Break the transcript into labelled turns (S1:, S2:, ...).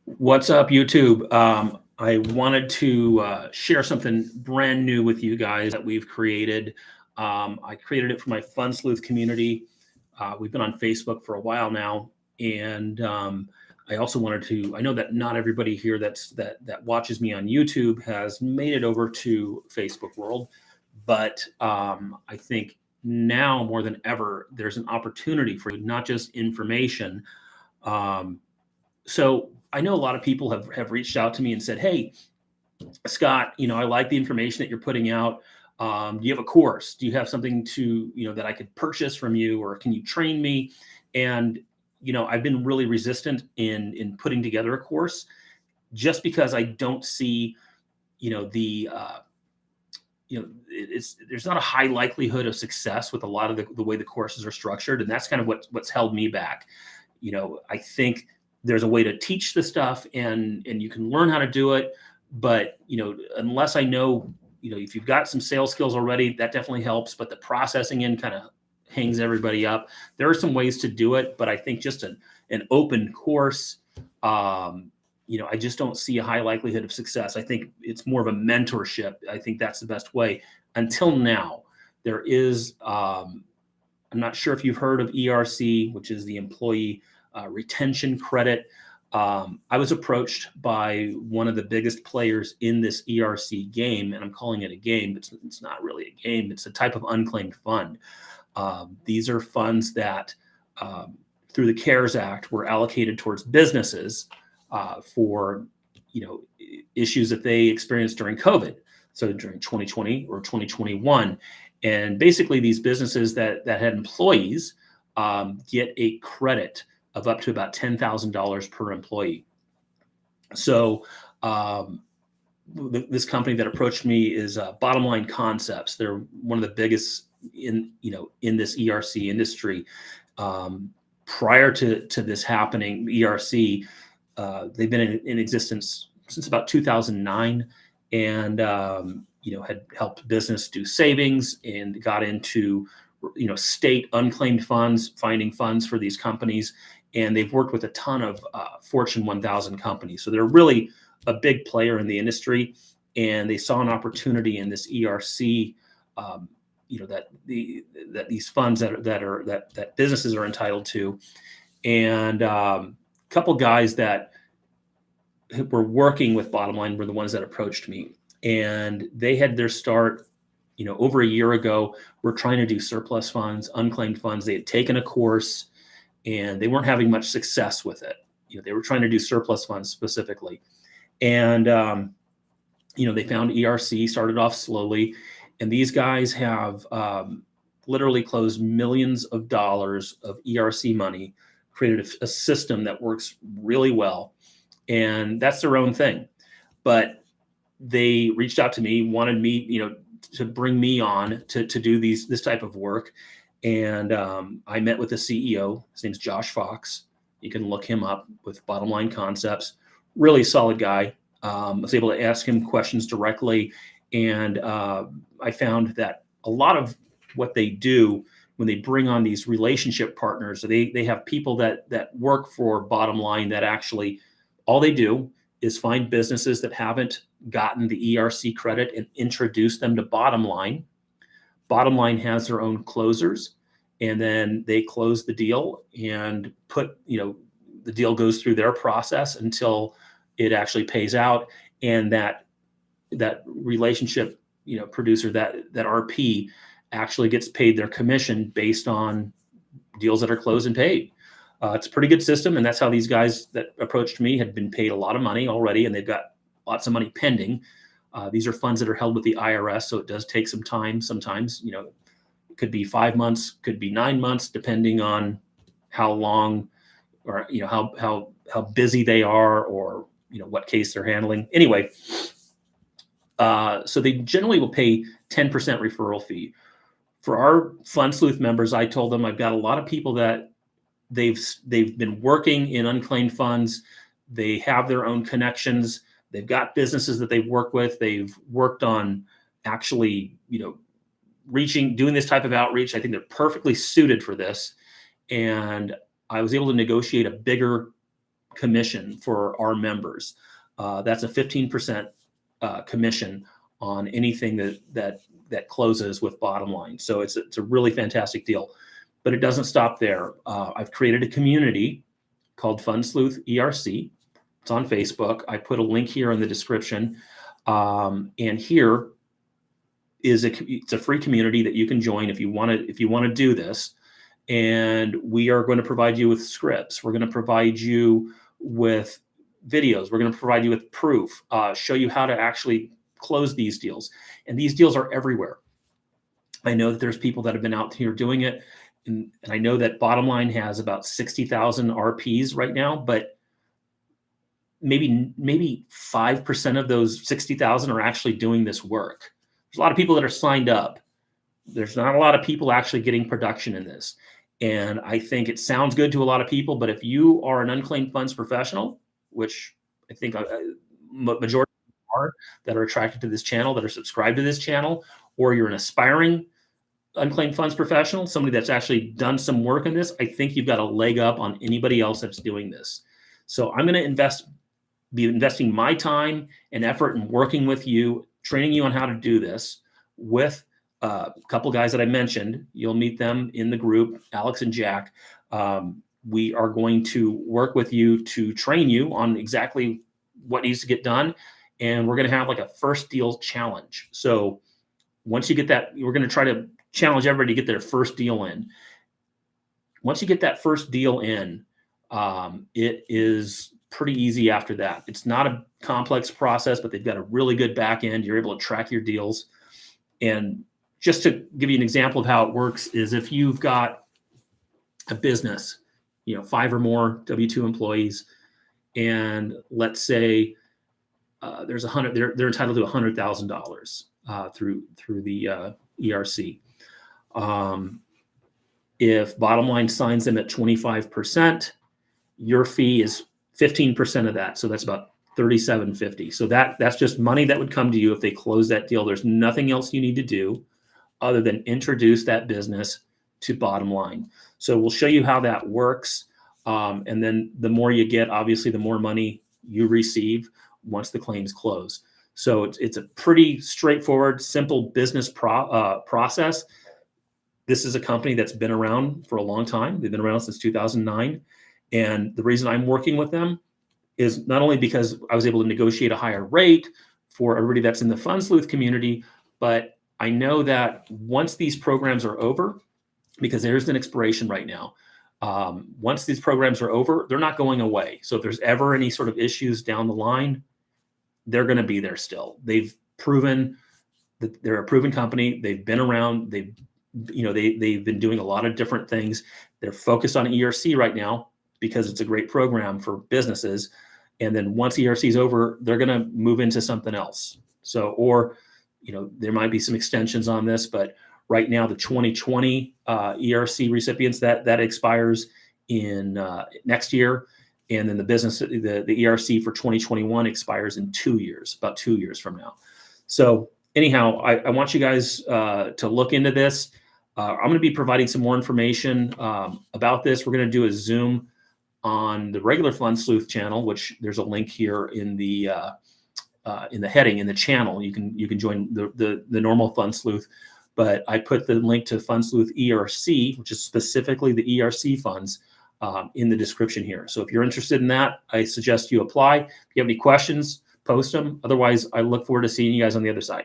S1: What's up, YouTube? I wanted to share something brand new with you guys that we've created. I created it for my FundSleuth community. We've been on Facebook for a while now, and I also wanted to. I know that not everybody here that watches me on YouTube has made it over to Facebook world, but I think now more than ever, there's an opportunity for not just information. Um, so I know a lot of people have reached out to me and said, "Hey, Scott, I like the information that you're putting out. Do you have a course? Do you have something that I could purchase from you, or can you train me?" And I've been really resistant in putting together a course just because I don't see, the it's there's not a high likelihood of success with a lot of the way the courses are structured, and that's kind of what's held me back. I think there's a way to teach the stuff, and you can learn how to do it, but unless I know, if you've got some sales skills already, that definitely helps, but the processing end kind of hangs everybody up. There are some ways to do it, but I think just an open course, I just don't see a high likelihood of success. I think it's more of a mentorship. I think that's the best way. Until now, there is, I'm not sure if you've heard of ERC, which is the employee retention credit. I was approached by one of the biggest players in this ERC game, and I'm calling it a game, but it's not really a game. It's a type of unclaimed fund. These are funds that, through the CARES Act, were allocated towards businesses for issues that they experienced during COVID. So during 2020 or 2021, and basically these businesses that had employees get a credit of up to about $10,000 per employee. So this company that approached me is Bottom Line Concepts. They're one of the biggest in this ERC industry. Prior to this happening, ERC, they've been in existence since about 2009, and had helped business do savings and got into state unclaimed funds, finding funds for these companies. And they've worked with a ton of Fortune 1000 companies. So they're really a big player in the industry. And they saw an opportunity in this ERC, that these funds that businesses are entitled to. And a couple guys that were working with Bottom Line were the ones that approached me. And they had their start, over a year ago. We're trying to do surplus funds, unclaimed funds. They had taken a course, and they weren't having much success with it. They were trying to do surplus funds specifically. And, they found ERC, started off slowly. And these guys have literally closed millions of dollars of ERC money, created a system that works really well. And that's their own thing. But they reached out to me, wanted me, to bring me on to do this type of work. And I met with the CEO. His name's Josh Fox. You can look him up with Bottom Line Concepts. Really solid guy. I was able to ask him questions directly. And I found that a lot of what they do when they bring on these relationship partners, they have people that work for Bottom Line that actually, all they do is find businesses that haven't gotten the ERC credit and introduce them to Bottom Line. Bottom Line has their own closers, and then they close the deal and the deal goes through their process until it actually pays out. And that relationship, producer, that RP actually gets paid their commission based on deals that are closed and paid. It's a pretty good system, and that's how these guys that approached me had been paid a lot of money already, and they've got lots of money pending. These are funds that are held with the IRS, so it does take some time. Sometimes, it could be 5 months, could be 9 months, depending on how long or how busy they are, or what case they're handling. Anyway, so they generally will pay 10% referral fee. For our FundSleuth members, I told them I've got a lot of people that they've been working in unclaimed funds. They have their own connections. They've got businesses that they've worked with. They've worked on actually, doing this type of outreach. I think they're perfectly suited for this. And I was able to negotiate a bigger commission for our members. That's a 15% commission on anything that closes with bottom line. So it's a really fantastic deal, but it doesn't stop there. I've created a community called FundSleuth ERC. It's on Facebook. I put a link here in the description. And here is it's a free community that you can join if you want to do this. And we are going to provide you with scripts. We're going to provide you with videos. We're going to provide you with proof, show you how to actually close these deals. And these deals are everywhere. I know that there's people that have been out here doing it. And I know that bottom line has about 60,000 RPs right now, but maybe 5% of those 60,000 are actually doing this work. There's a lot of people that are signed up. There's not a lot of people actually getting production in this. And I think it sounds good to a lot of people, but if you are an unclaimed funds professional, which I think majority are that are attracted to this channel, that are subscribed to this channel, or you're an aspiring unclaimed funds professional, somebody that's actually done some work in this, I think you've got a leg up on anybody else that's doing this. So I'm going to be investing my time and effort in working with you, training you on how to do this with a couple guys that I mentioned. You'll meet them in the group, Alex and Jack. We are going to work with you to train you on exactly what needs to get done. And we're going to have like a first deal challenge. So once you get that, we're going to try to challenge everybody to get their first deal in. Once you get that first deal in, it is pretty easy after that. It's not a complex process, but they've got a really good back end. You're able to track your deals. And just to give you an example of how it works is if you've got a business, 5 or more W-2 employees, and let's say there's 100, they're entitled to $100,000 through the ERC. If bottom line signs them at 25%, your fee is 15% of that. So that's about $37.50. So that's just money that would come to you if they close that deal. There's nothing else you need to do other than introduce that business to bottom line. So we'll show you how that works. And then the more you get, obviously, the more money you receive once the claims close. So it's a pretty straightforward, simple business process. This is a company that's been around for a long time. They've been around since 2009. And the reason I'm working with them is not only because I was able to negotiate a higher rate for everybody that's in the FundSleuth community, but I know that once these programs are over, because there's an expiration right now, once these programs are over, they're not going away. So if there's ever any sort of issues down the line, they're going to be there still. They've proven that they're a proven company. They've been around. They've been doing a lot of different things. They're focused on ERC right now because it's a great program for businesses. And then once ERC is over, they're going to move into something else. So, or, there might be some extensions on this, but right now the 2020 ERC recipients that expires in next year. And then the ERC for 2021 expires in 2 years, about 2 years from now. So anyhow, I want you guys to look into this. I'm going to be providing some more information about this. We're going to do a Zoom on the regular FundSleuth channel, which there's a link here in the heading in the channel. You can join the normal FundSleuth, but I put the link to FundSleuth ERC, which is specifically the ERC funds, in the description here. So if you're interested in that, I suggest you apply. If you have any questions, post them. Otherwise, I look forward to seeing you guys on the other side.